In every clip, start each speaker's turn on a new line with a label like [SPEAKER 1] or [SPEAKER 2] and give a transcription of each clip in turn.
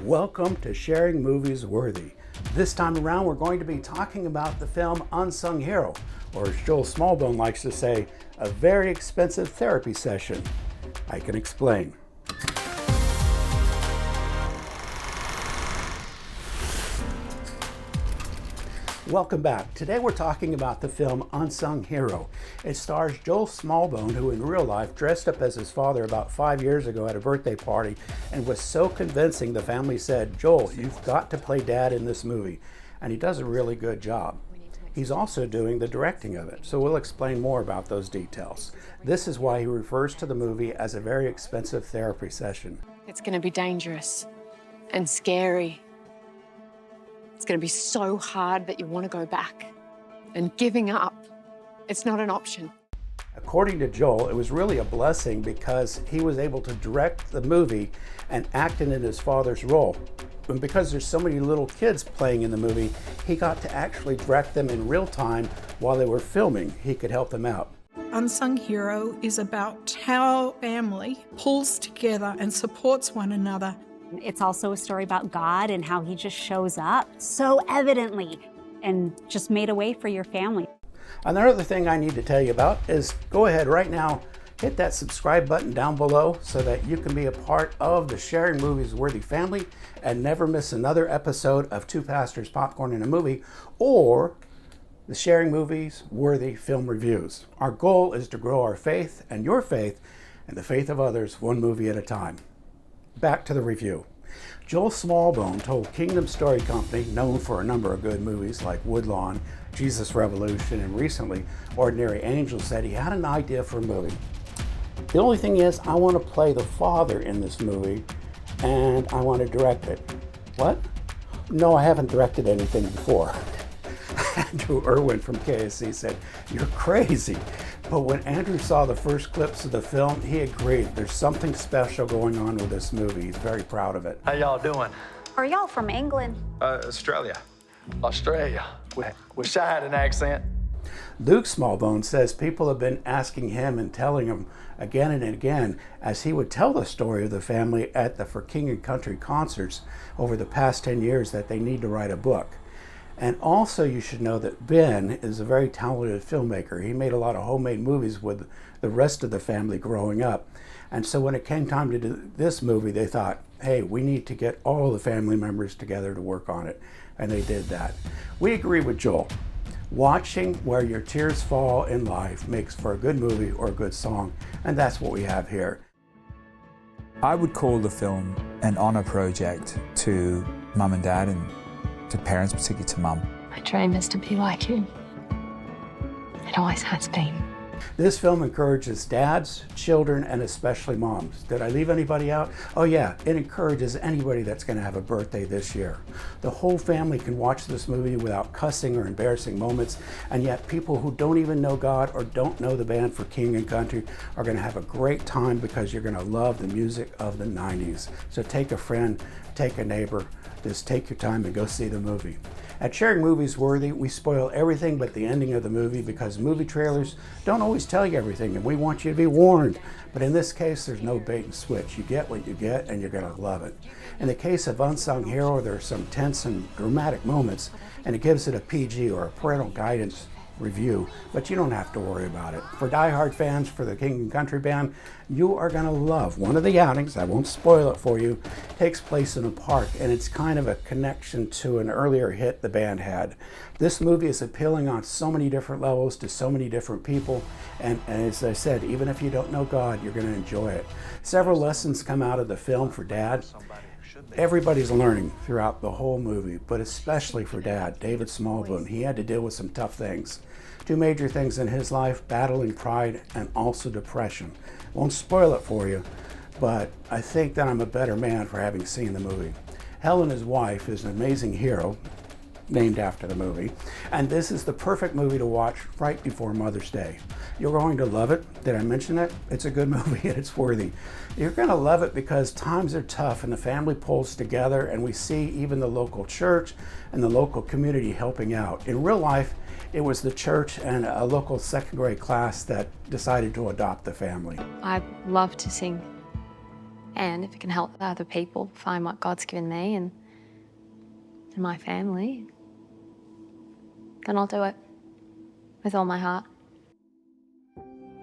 [SPEAKER 1] Welcome to Sharing Movies Worthy. This time around, we're going to be talking about the film Unsung Hero, or as Joel Smallbone likes to say, a very expensive therapy session. I can explain. Welcome back. Today we're talking about the film Unsung Hero. It stars Joel Smallbone, who in real life dressed up as his father about 5 years ago at a birthday party and was so convincing the family said, "Joel, you've got to play Dad in this movie." And he does a really good job. He's also doing the directing of it, so we'll explain more about those details. This is why he refers to the movie as a very expensive therapy session.
[SPEAKER 2] It's going to be dangerous and scary. It's going to be so hard that you want to go back. And giving up, it's not an option.
[SPEAKER 1] According to Joel, it was really a blessing because he was able to direct the movie and act in his father's role. And because there's so many little kids playing in the movie, he got to actually direct them in real time while they were filming. He could help them out.
[SPEAKER 3] Unsung Hero is about how family pulls together and supports one another.
[SPEAKER 4] It's also a story about God and how he just shows up so evidently and just made a way for your family.
[SPEAKER 1] Another thing I need to tell you about is go ahead right now, hit that subscribe button down below so that you can be a part of the Sharing Movies Worthy family and never miss another episode of Two Pastors, Popcorn, and a Movie, or the Sharing Movies Worthy film reviews. Our goal is to grow our faith and your faith and the faith of others one movie at a time. Back to the review. Joel Smallbone told Kingdom Story Company, known for a number of good movies like Woodlawn, Jesus Revolution, and recently Ordinary Angels, said he had an idea for a movie. The only thing is, I want to play the father in this movie and I want to direct it. What? No, I haven't directed anything before. Andrew Irwin from KSC said, "You're crazy." But when Andrew saw the first clips of the film, he agreed. There's something special going on with this movie. He's very proud of it.
[SPEAKER 5] How y'all doing?
[SPEAKER 4] Are y'all from England?
[SPEAKER 5] Australia. Australia. Wish I had an accent.
[SPEAKER 1] Luke Smallbone says people have been asking him and telling him again and again as he would tell the story of the family at the For King and Country concerts over the past 10 years that they need to write a book. And also you should know that Ben is a very talented filmmaker. He made a lot of homemade movies with the rest of the family growing up. And so when it came time to do this movie, they thought, hey, we need to get all the family members together to work on it. And they did that. We agree with Joel. Watching where your tears fall in life makes for a good movie or a good song. And that's what we have here.
[SPEAKER 6] I would call the film an honor project to Mum and Dad and to parents, particularly to Mum.
[SPEAKER 2] My dream is to be like you. It always has been.
[SPEAKER 1] This film encourages dads, children, and especially moms. Did I leave anybody out? Oh yeah, it encourages anybody that's going to have a birthday this year. The whole family can watch this movie without cussing or embarrassing moments, and yet people who don't even know God or don't know the band For King and Country are going to have a great time because you're going to love the music of the 90s. So take a friend, take a neighbor, just take your time and go see the movie. At Sharing Movies Worthy, we spoil everything but the ending of the movie because movie trailers don't always tell you everything and we want you to be warned. But in this case, there's no bait and switch. You get what you get and you're gonna love it. In the case of Unsung Hero, there are some tense and dramatic moments and it gives it a PG or a parental guidance review, but you don't have to worry about it. For diehard fans for the King and Country Band, you are going to love one of the outings. I won't spoil it for you. Takes place in a park, and it's kind of a connection to an earlier hit the band had. This movie is appealing on so many different levels to so many different people, and as I said, even if you don't know God, you're going to enjoy it. Several lessons come out of the film for Dad. Everybody's learning throughout the whole movie, but especially for Dad, David Smallbone. He had to deal with some tough things. Two major things in his life, battling pride and also depression. Won't spoil it for you, but I think that I'm a better man for having seen the movie. Helen, his wife, is an amazing hero, named after the movie, and this is the perfect movie to watch right before Mother's Day. You're going to love it. Did I mention that? It's a good movie and it's worthy. You're going to love it because times are tough and the family pulls together and we see even the local church and the local community helping out. In real life, it was the church and a local second grade class that decided to adopt the family.
[SPEAKER 2] I love to sing.
[SPEAKER 7] And if it can help other people find what God's given me and my family, then I'll do it with all my heart.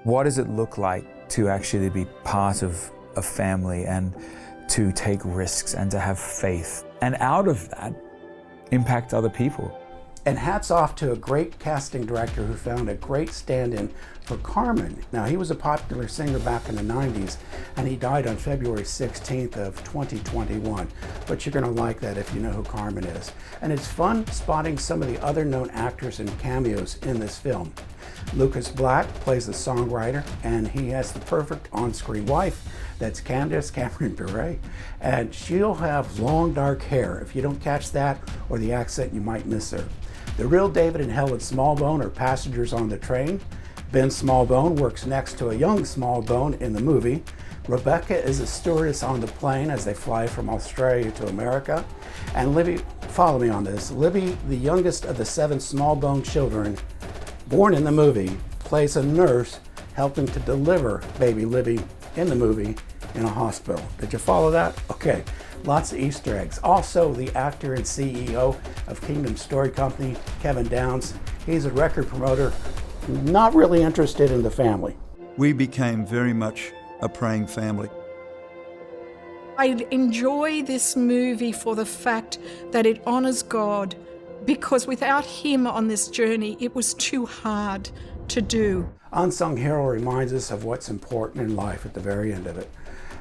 [SPEAKER 6] What does it look like to actually be part of a family and to take risks and to have faith, and out of that, impact other people?
[SPEAKER 1] And hats off to a great casting director who found a great stand-in for Carmen. Now, he was a popular singer back in the 90s, and he died on February 16th of 2021. But you're gonna like that if you know who Carmen is. And it's fun spotting some of the other known actors and cameos in this film. Lucas Black plays the songwriter, and he has the perfect on-screen wife. That's Candace Cameron Bure, and she'll have long dark hair. If you don't catch that or the accent, you might miss her. The real David and Helen Smallbone are passengers on the train. Ben Smallbone works next to a young Smallbone in the movie. Rebecca is a stewardess on the plane as they fly from Australia to America. And Libby, follow me on this, Libby, the youngest of the 7 Smallbone children born in the movie, plays a nurse helping to deliver baby Libby in the movie in a hospital. Did you follow that? Okay, lots of Easter eggs. Also, the actor and CEO of Kingdom Story Company, Kevin Downs, he's a record promoter, not really interested in the family.
[SPEAKER 8] We became very much a praying family.
[SPEAKER 3] I enjoy this movie for the fact that it honors God, because without Him on this journey, it was too hard to do.
[SPEAKER 1] Unsung Hero reminds us of what's important in life at the very end of it.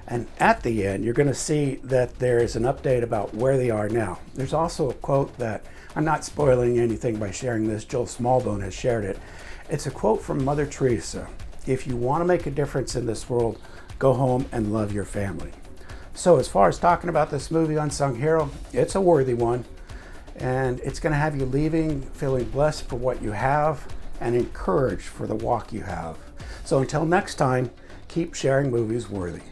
[SPEAKER 1] And at the end, you're going to see that there is an update about where they are now. There's also a quote that, I'm not spoiling anything by sharing this, Joel Smallbone has shared it. It's a quote from Mother Teresa. If you want to make a difference in this world, go home and love your family. So as far as talking about this movie, Unsung Hero, it's a worthy one. And it's going to have you leaving feeling blessed for what you have and encouraged for the walk you have. So until next time, keep sharing movies worthy.